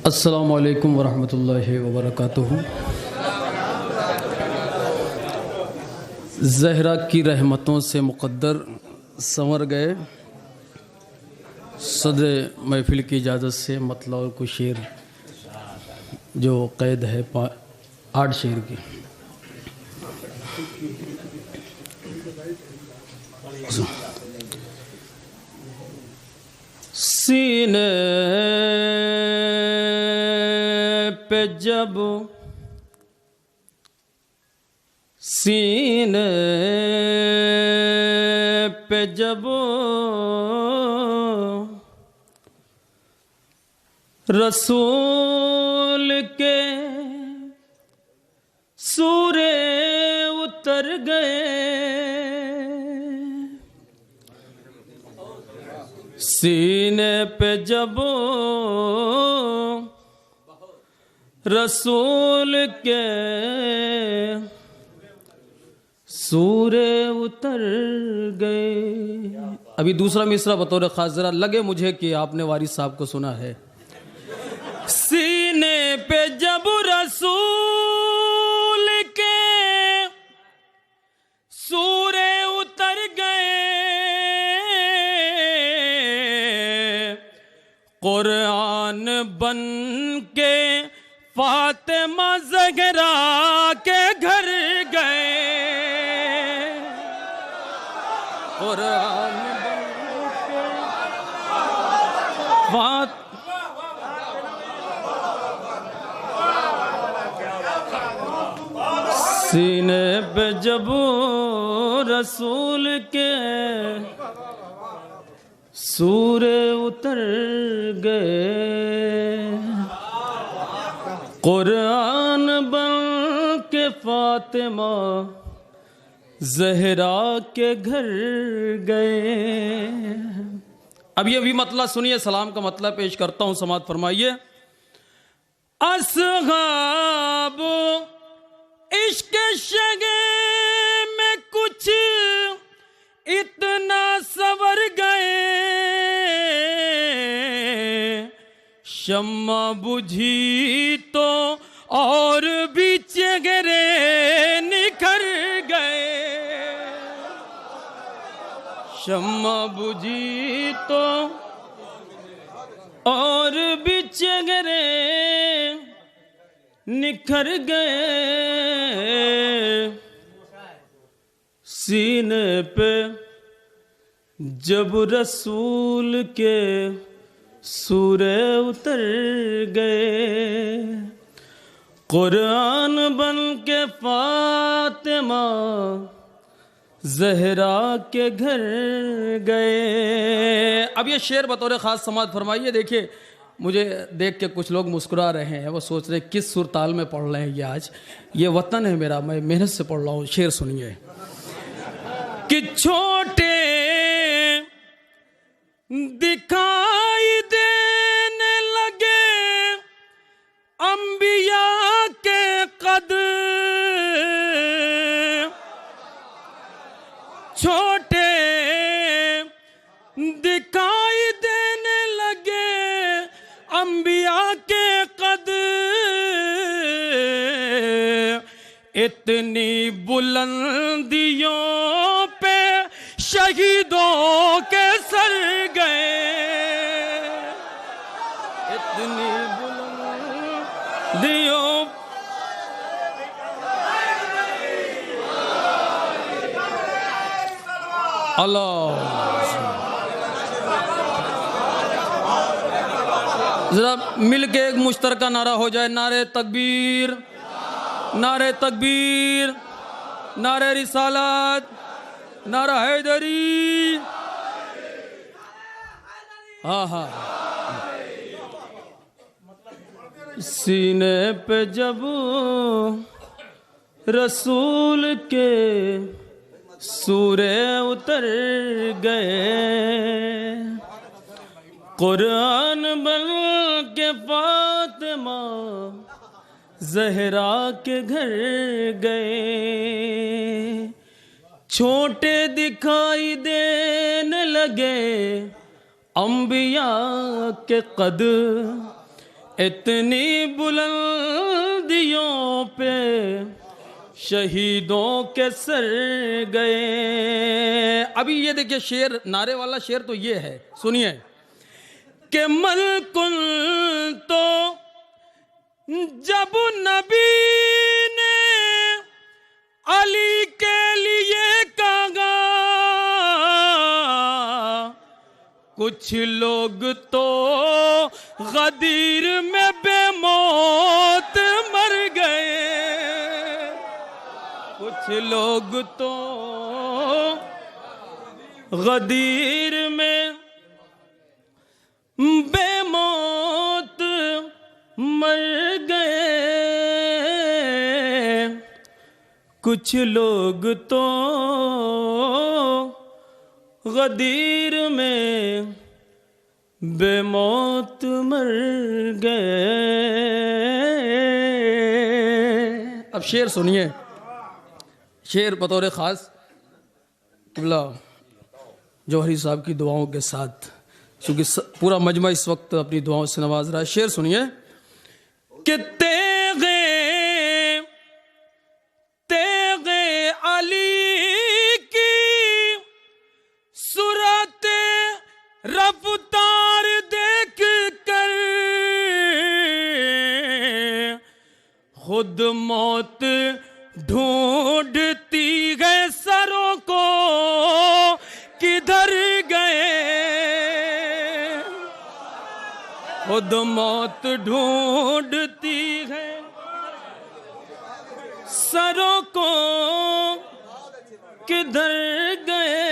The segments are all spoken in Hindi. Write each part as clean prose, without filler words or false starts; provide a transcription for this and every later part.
अस्सलामु अलैकुम वरहमतुल्लाहि वबरकातुहू। ज़हरा की रहमतों से मुक़द्दर संवर गए। सदर महफिल की इजाज़त से मतलब और कुछ शेर जो क़ैद है 8 शेर की। सीने पे जब सीने पे जब रसूल के सूरे उतर गए, सीने पे जब रसूल के सूरे उतर गए। अभी दूसरा मिसरा बतौर खास जरा लगे मुझे कि आपने वारिस साहब को सुना है। सीने पे जब रसूल के सूरे उतर गए, कुरान बन के फातिमा ज़हरा के घर गए, कुरान बन के सीने पे जब रसूल के सूरे उतर गए, कुरान बन के फातिमा ज़हरा के घर गए। अब ये भी मतलब सुनिए, सलाम का मतलब पेश करता हूँ, समाअत फरमाइए। असहाब इश्क शगे में कुछ इतना सवर गए, शम्मा बुझी तो और भी चेहरे निखर गए, शम्मा बुझी तो और भी चेहरे निखर गए, सीने पे जब रसूल के सूरे उतर गए, कुरान बन के फातिमा ज़हरा के घर गए। अब ये शेर बतौर ख़ास समाअत फरमाइए। देखिए मुझे देख के कुछ लोग मुस्कुरा रहे हैं, वो सोच रहे किस सुर ताल में पढ़ रहे हैं ये आज। ये वतन है मेरा, मैं मेहनत से पढ़ रहा हूँ। शेर सुनिए कि छोटे दिखाई देने लगे अंबिया के कद, छोटे दिखाई देने लगे अंबिया के कद, इतनी बुलंदियों पे शहीदों के सर गए, इतनी बुलंदियों अल्लाह। जरा मिल के एक मुश्तरका नारा हो जाए, नारे तकबीर, नारे तकबीर, नारे रिसालत, नारा हैदरी। हाँ हाँ। सीने पे जब रसूल के सूरे उतर गए, कुरान बन के फातिमा फातिमा ज़हरा के घर गए, छोटे दिखाई देने लगे अंबिया के कद, इतनी बुलंदियों पे शहीदों के सर गए। अभी ये देखिए शेर, नारे वाला शेर तो ये है, सुनिए कि मलकुल तो जब नबी ने अली के लिए कहा, कुछ लोग तो गदीर में बेमौत मर गए, कुछ लोग तो गदीर में बेमौत मर गए, कुछ लोग तो गदीर में बेमौत मर गए। अब शेर सुनिए, शेर बतौर ख़ास क़िबला जौहरी साहब की दुआओं के साथ, क्योंकि पूरा मजमा इस वक्त अपनी दुआओं से नवाज रहा है। शेर सुनिए कि तेगे अली की सूरत रफ्तार देख कर खुद मौत ढूंढती है सरों को किधर गए, खुद मौत ढूंढती है सरों को किधर गए।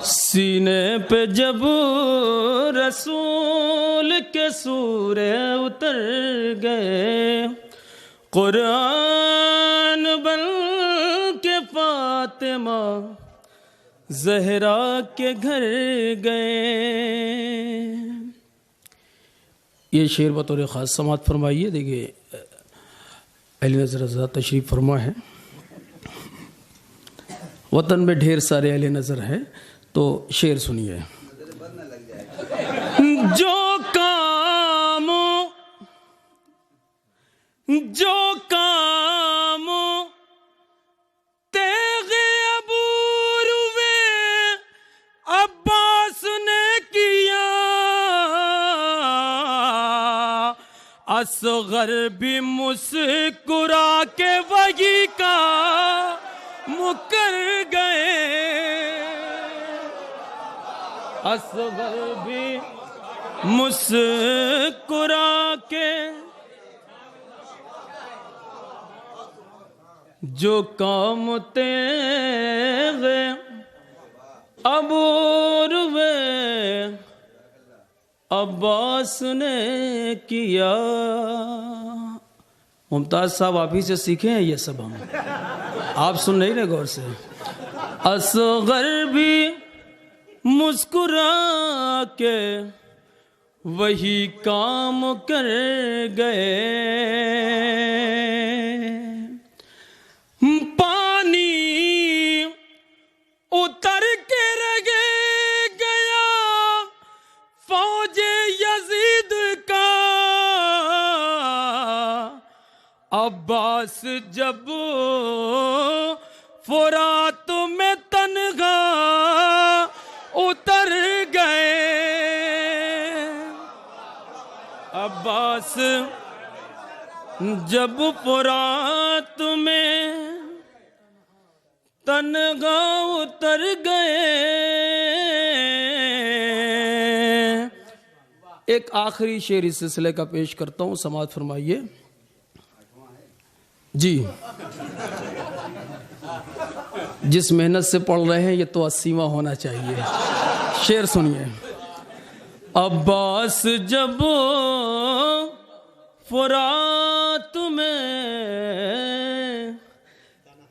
सीने पे जब रसूल के सूरे उतर गए, कुरान बन के फातिमा ज़हरा के घर गए। ये शेर बतौर ख़ास समात फरमाइए। देखिए अली नज़र रज़ा तशरीफ़ फरमा है, वतन में ढेर सारे अली नज़र है, तो शेर सुनिए। जो काम तेगे अबूरुवे अब्बास ने किया, असगर भी मुस्कुरा के वही का मुकर गए, असगर भी मुस्कुरा के जो काम तेगे अबूरुवे अब्बास ने किया। मुमताज साहब आप ही से सीखे हैं ये सब, हम आप सुन नहीं रहे गौर से। असगर भी मुस्कुरा के वही काम कर गए, पानी उतर के रगे गया फौजे यजीद का, अब्बास जब फुरात में तनहा उतर गए, अब्बास जब फुरात में तनहा उतर गए। एक आखिरी शेर इस सिलसिले का पेश करता हूँ, समाअत फरमाइए जी। जिस मेहनत से पढ़ रहे हैं ये तो 80वां होना चाहिए। शेर सुनिए। अब्बास जब फुरात में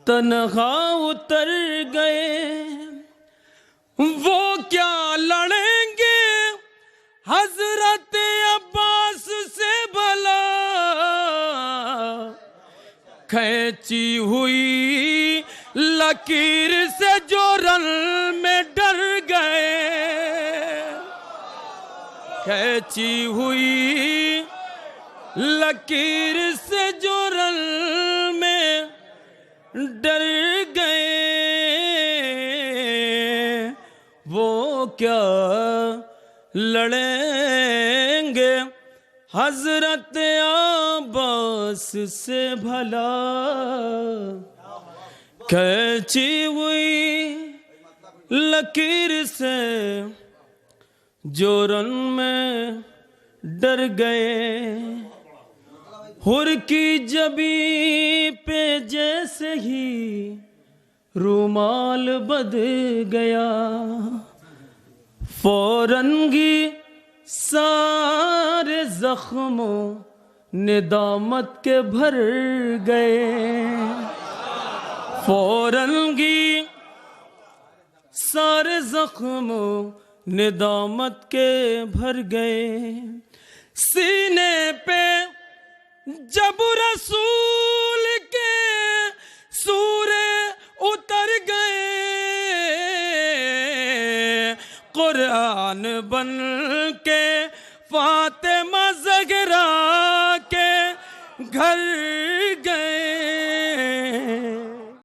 तन्हा उतर गए, वो क्या लड़ेंगे हजरत अब्बास से भला, खींची हुई लकीर से जो रन में डर गए, खींची हुई लकीर से जो रन में डर गए, वो क्या लड़ेंगे हजरत अब्बास से भला, खींची हुई लकीर से जो रन में डर गए, हुर की जबी पे जैसे ही रूमाल बद गया, फौरनगी सारे जख्मों निदामत के भर गए, फौरनगी सारे जख्मों निदामत के भर गए, सीने पे जब रसूल के सूरे उतर गए, कुरान बन के फातिमा ज़हरा के घर गए,